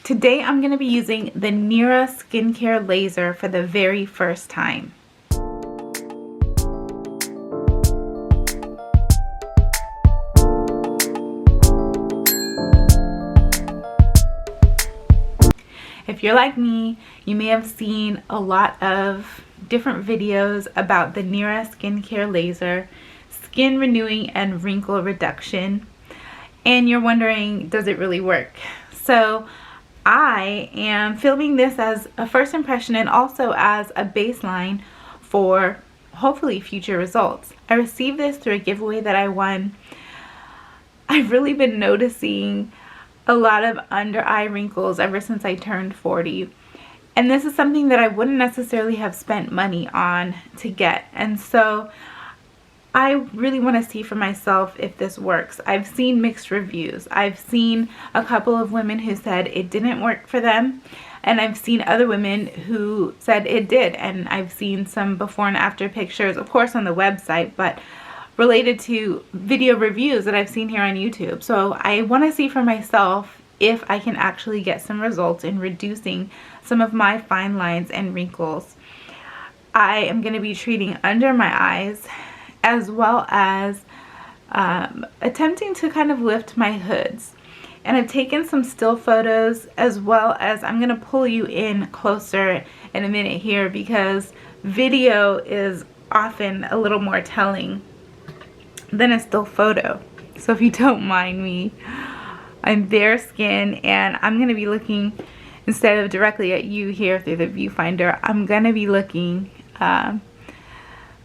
Today I'm going to be using the Nira skincare laser for the very first time. If you're like me, you may have seen a lot of different videos about the Nira skincare laser, skin renewing and wrinkle reduction, and you're wondering, does it really work? So I am filming this as a first impression and also as a baseline for hopefully future results. I received this through a giveaway that I won. I've really been noticing a lot of under eye wrinkles ever since I turned 40. And this is something that I wouldn't necessarily have spent money on to get. And so I really want to see for myself if this works. I've seen mixed reviews. I've seen a couple of women who said it didn't work for them, and I've seen other women who said it did, and I've seen some before and after pictures, of course on the website, but related to video reviews that I've seen here on YouTube. So I want to see for myself if I can actually get some results in reducing some of my fine lines and wrinkles. I am going to be treating under my eyes, as well as attempting to kind of lift my hoods. And I've taken some still photos, as well as I'm going to pull you in closer in a minute here, because video is often a little more telling than a still photo. So if you don't mind me, I'm bare skin, and I'm going to be looking, instead of directly at you here through the viewfinder, I'm going to be looking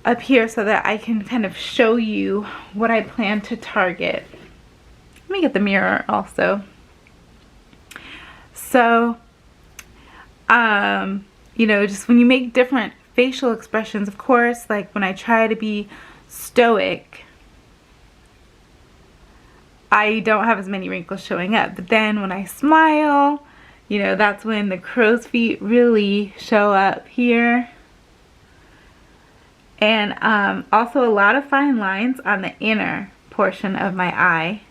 up here so that I can kind of show you what I plan to target. Let me get the mirror also. So, you know, just when you make different facial expressions, of course, like when I try to be stoic, I don't have as many wrinkles showing up. But then when I smile, you know, that's when the crow's feet really show up here. And also a lot of fine lines on the inner portion of my eye.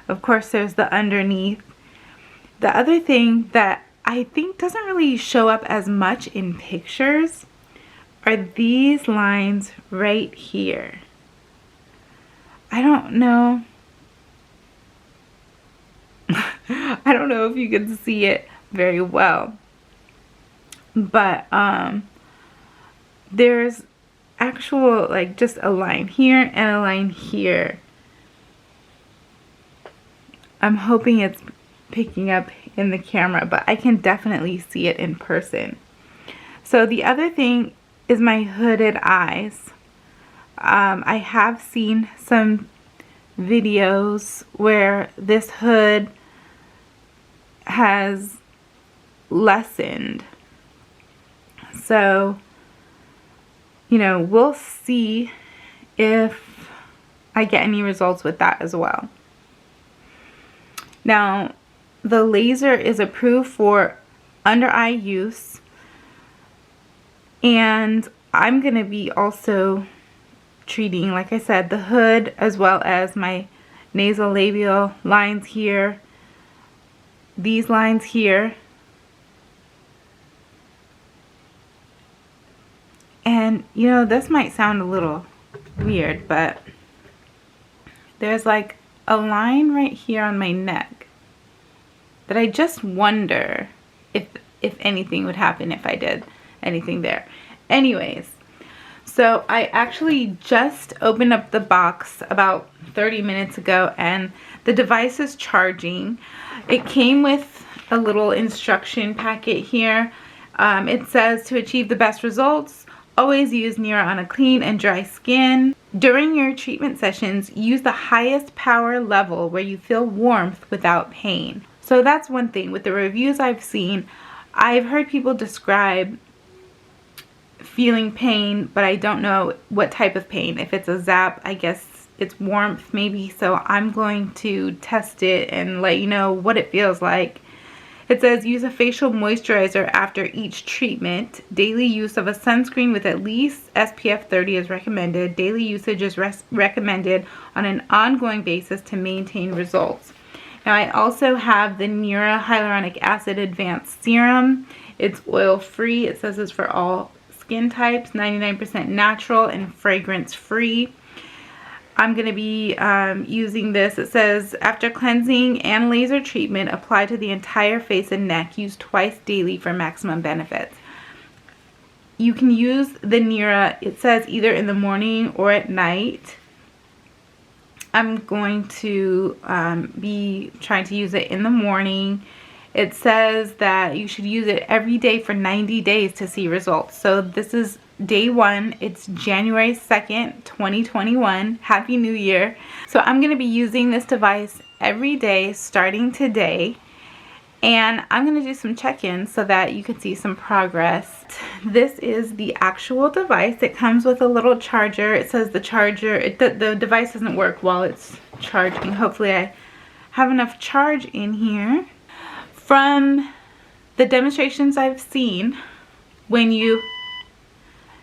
Of course, there's the underneath. The other thing that I think doesn't really show up as much in pictures are these lines right here. I don't know. I don't know if you can see it very well. But there's actual, like, just a line here and a line here. I'm hoping it's picking up in the camera, but I can definitely see it in person. So the other thing is my hooded eyes. I have seen some videos where this hood has lessened. So, you know, we'll see if I get any results with that as well. Now, the laser is approved for under eye use, and I'm going to be also treating, like I said, the hood as well as my nasolabial lines here, these lines here. And, you know, this might sound a little weird, but there's like a line right here on my neck that I just wonder if anything would happen if I did anything there. Anyways, so I actually just opened up the box about 30 minutes ago, and the device is charging. It came with a little instruction packet here. It says, to achieve the best results, always use Nira on a clean and dry skin. During your treatment sessions, use the highest power level where you feel warmth without pain. So that's one thing. With the reviews I've seen, I've heard people describe feeling pain, but I don't know what type of pain. If it's a zap, I guess it's warmth maybe. So I'm going to test it and let you know what it feels like. It says use a facial moisturizer after each treatment. Daily use of a sunscreen with at least SPF 30 is recommended. Daily usage is recommended on an ongoing basis to maintain results. Now I also have the Nira Hyaluronic Acid Advanced Serum. It's oil free. It says it's for all skin types, 99% natural and fragrance free. I'm going to be using this. It says, after cleansing and laser treatment, apply to the entire face and neck. Use twice daily for maximum benefits. You can use the Nira, it says either in the morning or at night. I'm going to be trying to use it in the morning. It says that you should use it every day for 90 days to see results. So this is day 1. It's January 2nd, 2021. Happy New Year. So I'm going to be using this device every day starting today. And I'm going to do some check-ins so that you can see some progress. This is the actual device. It comes with a little charger. It says the charger, the device doesn't work while it's charging. Hopefully I have enough charge in here. From the demonstrations I've seen, when you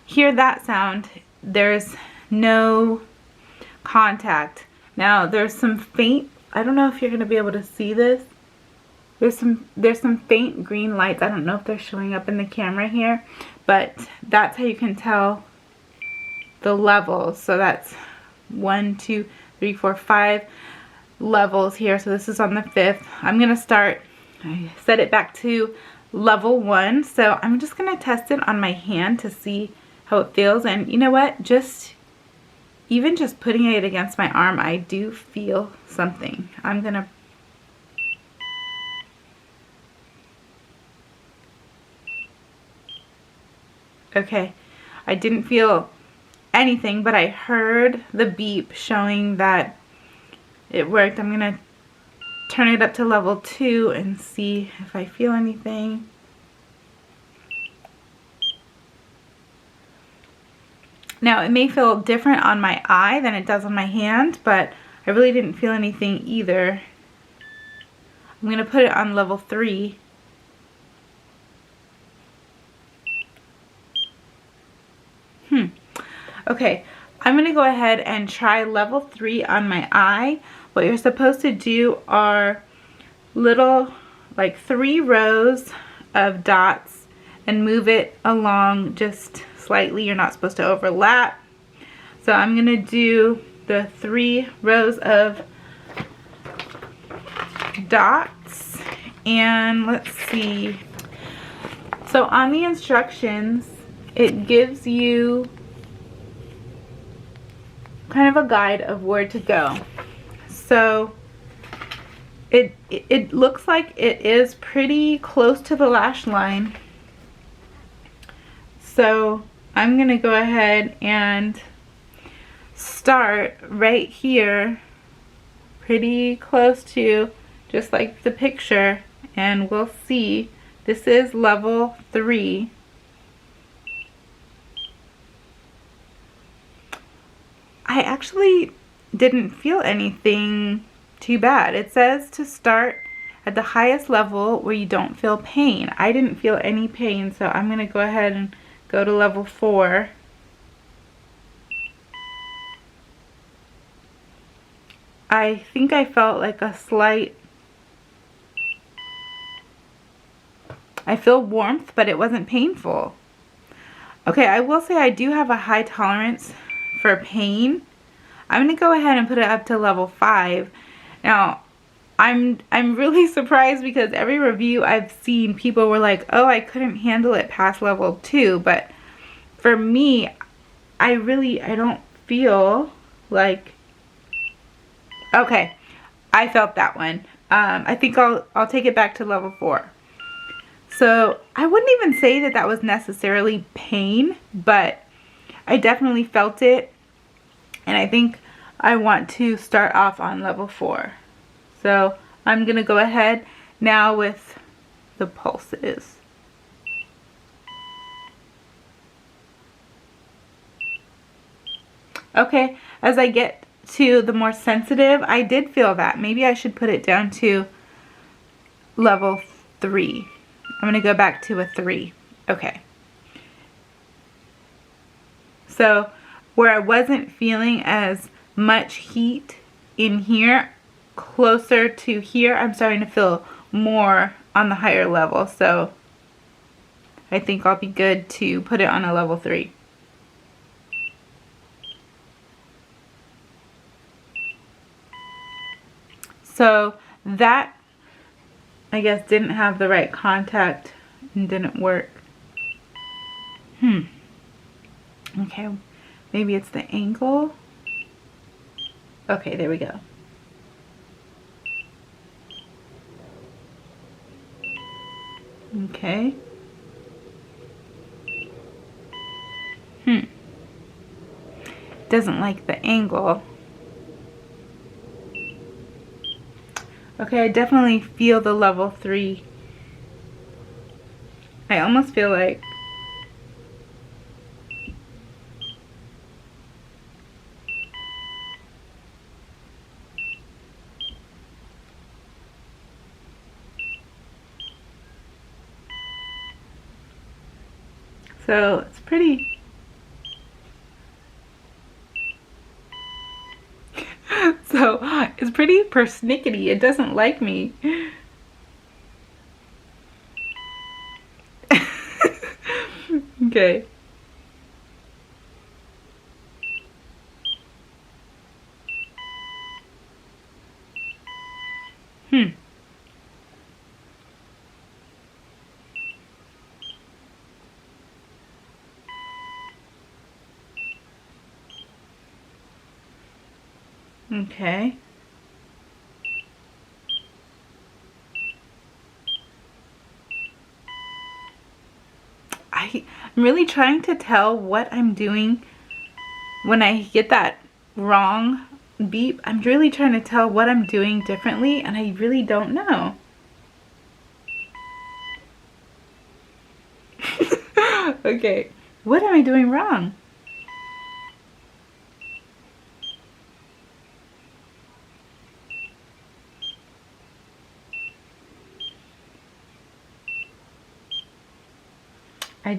hear that sound, there's no contact. Now there's some faint, I don't know if you're going to be able to see this. There's some faint green lights. I don't know if they're showing up in the camera here, but that's how you can tell the levels. So that's 1, 2, 3, 4, 5 levels here. So this is on the 5th. I'm going to start, I set it back to level 1. So I'm just going to test it on my hand to see how it feels. And you know what? Even just putting it against my arm, I do feel something. I'm going to okay, I didn't feel anything, but I heard the beep showing that it worked. I'm going to turn it up to level 2 and see if I feel anything. Now, it may feel different on my eye than it does on my hand, but I really didn't feel anything either. I'm going to put it on level 3. Okay, I'm going to go ahead and try level 3 on my eye. What you're supposed to do are little, like 3 rows of dots and move it along just slightly. You're not supposed to overlap. So I'm going to do the 3 rows of dots, and let's see. So on the instructions, it gives you kind of a guide of where to go. So it looks like it is pretty close to the lash line. So I'm gonna go ahead and start right here, pretty close to just like the picture, and we'll see. This is level 3. I actually didn't feel anything too bad. It says to start at the highest level where you don't feel pain. I didn't feel any pain, so I'm going to go ahead and go to level 4. I think I felt like a slight, I feel warmth, but it wasn't painful. Okay, I will say I do have a high tolerance for pain. I'm going to go ahead and put it up to level 5. Now, I'm really surprised because every review I've seen, people were like, oh, I couldn't handle it past level 2. But for me, I don't feel like, okay, I felt that one. I think I'll take it back to level 4. So I wouldn't even say that that was necessarily pain, but I definitely felt it. And I think I want to start off on level 4. So I'm going to go ahead now with the pulses. Okay, as I get to the more sensitive, I did feel that. Maybe I should put it down to level 3. I'm going to go back to a 3. Okay. So where I wasn't feeling as much heat in here, closer to here, I'm starting to feel more on the higher level. So I think I'll be good to put it on a level 3. So that, I guess, didn't have the right contact and didn't work. Okay, maybe it's the angle. Okay, there we go. Okay. Doesn't like the angle. Okay, I definitely feel the level 3. I almost feel like so it's pretty so it's pretty persnickety. It doesn't like me. Okay. Okay. I'm really trying to tell what I'm doing when I get that wrong beep. I'm really trying to tell what I'm doing differently, and I really don't know. Okay, what am I doing wrong?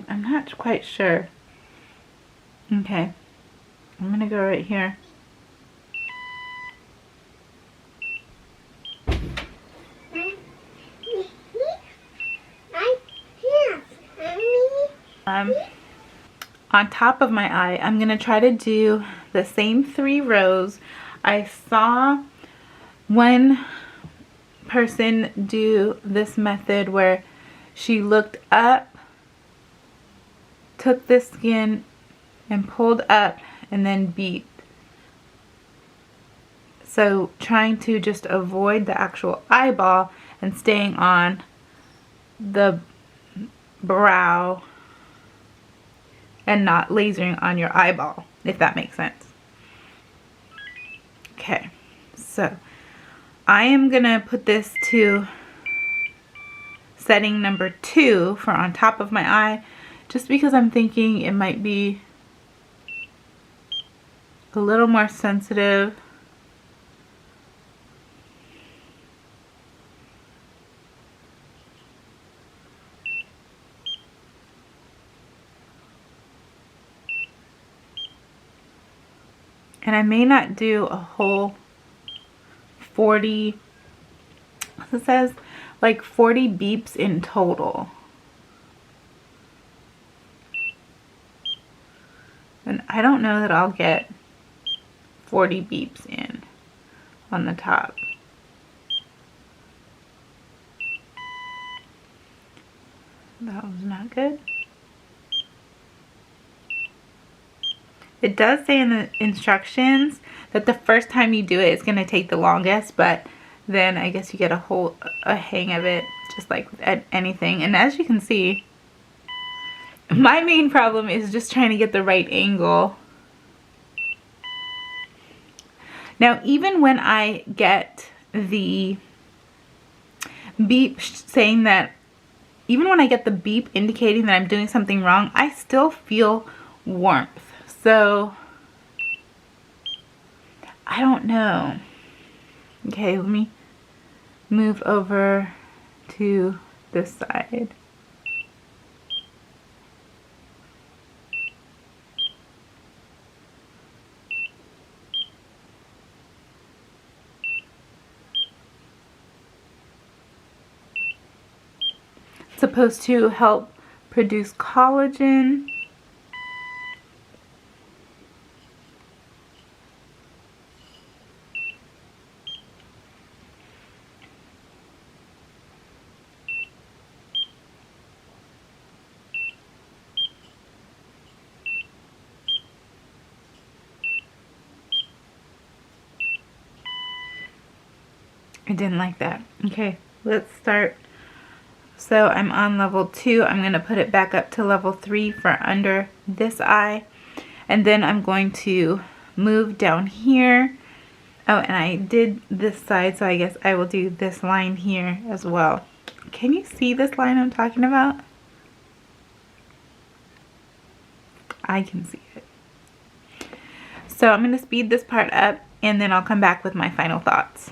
I'm not quite sure. Okay, I'm gonna go right here. On top of my eye, I'm gonna try to do the same 3 rows. I saw one person do this method where she looked up, took the skin and pulled up and then beat. So trying to just avoid the actual eyeball and staying on the brow and not lasering on your eyeball, if that makes sense. Okay, so I am gonna put this to setting number 2 for on top of my eye, just because I'm thinking it might be a little more sensitive. And I may not do a whole 40, it says like 40 beeps in total. And I don't know that I'll get 40 beeps in on the top. That was not good. It does say in the instructions that the first time you do it, it's going to take the longest, but then I guess you get a hang of it, just like at anything. And as you can see, my main problem is just trying to get the right angle. Now, even when I get the beep saying that, even when I get the beep indicating that I'm doing something wrong, I still feel warmth. So, I don't know. Okay, let me move over to this side. supposed to help produce collagen. I didn't like that. Okay, let's start. So I'm on level 2. I'm going to put it back up to level 3 for under this eye. And then I'm going to move down here. Oh, and I did this side, so I guess I will do this line here as well. Can you see this line I'm talking about? I can see it. So I'm going to speed this part up, and then I'll come back with my final thoughts.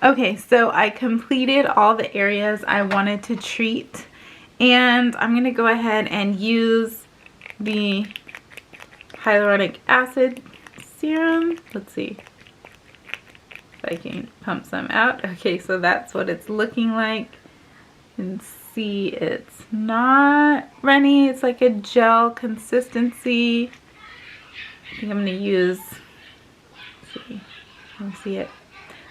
Okay, so I completed all the areas I wanted to treat, and I'm going to go ahead and use the hyaluronic acid serum. Let's see if I can pump some out. Okay, so that's what it's looking like. And see, it's not runny. It's like a gel consistency. I think I'm going to use, let's see, can you see it?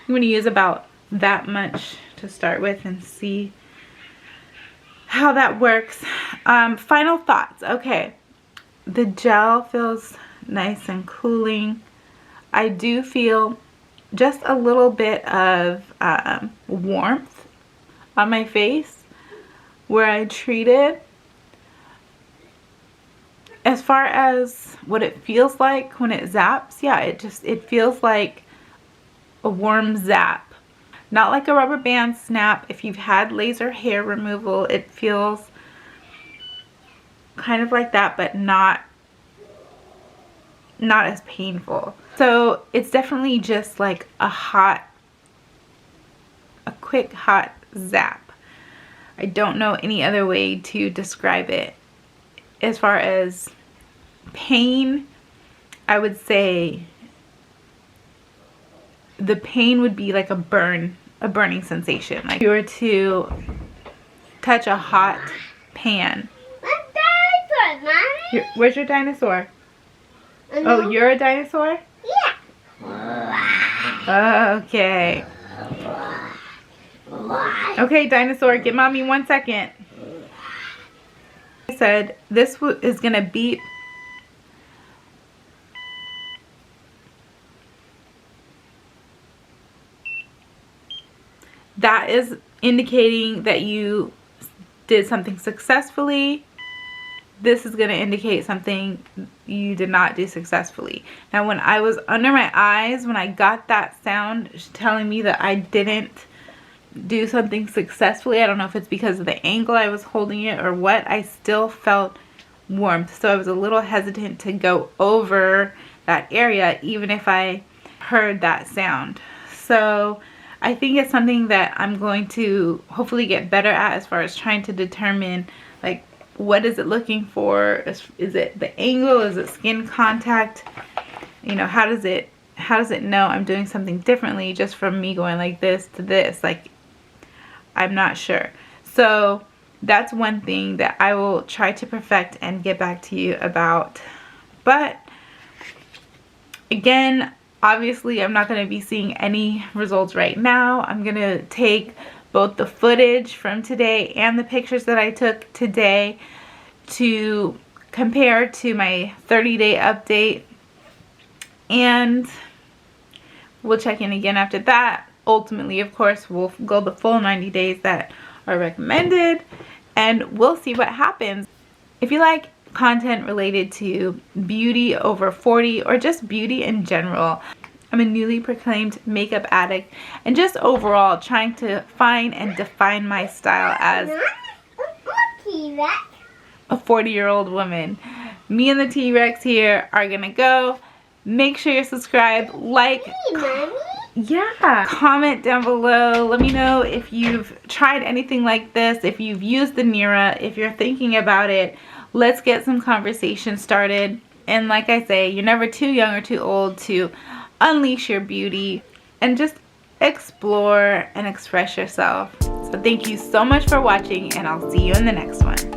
I'm going to use about that much to start with and see how that works. Final thoughts. Okay, the gel feels nice and cooling. I do feel just a little bit of warmth on my face where I treated. As far as what it feels like when it zaps, yeah, it feels like a warm zap, not like a rubber band snap. If you've had laser hair removal, it feels kind of like that, but not as painful. So it's definitely just like a quick hot zap. I don't know any other way to describe it. As far as pain, I would say the pain would be like a burning sensation. Like if you were to touch a hot pan. Where's your dinosaur? Oh, you're a dinosaur? Yeah. Okay. Okay, dinosaur, get mommy 1 second. I said this is gonna beep. That is indicating that you did something successfully. This is going to indicate something you did not do successfully. Now, when I was under my eyes, when I got that sound telling me that I didn't do something successfully, I don't know if it's because of the angle I was holding it or what, I still felt warmth. So I was a little hesitant to go over that area even if I heard that sound. So I think it's something that I'm going to hopefully get better at as far as trying to determine, like, what is it looking for? Is it the angle? Is it skin contact? You know, how does it know I'm doing something differently just from me going like this to this? Like, I'm not sure. So that's one thing that I will try to perfect and get back to you about. But again, obviously I'm not going to be seeing any results right now. I'm going to take both the footage from today and the pictures that I took today to compare to my 30-day update, and we'll check in again after that ultimately, of course, we'll go the full 90 days that are recommended, and we'll see what happens. If you like content related to beauty over 40 or just beauty in general, I'm a newly proclaimed makeup addict and just overall trying to find and define my style as a 40-year-old woman. Me and the T-Rex here are gonna go. Make sure you're subscribed, like, comment down below. Let me know if you've tried anything like this, if you've used the Nira, if you're thinking about it. Let's get some conversation started. And like I say, you're never too young or too old to unleash your beauty and just explore and express yourself. So thank you so much for watching, and I'll see you in the next one.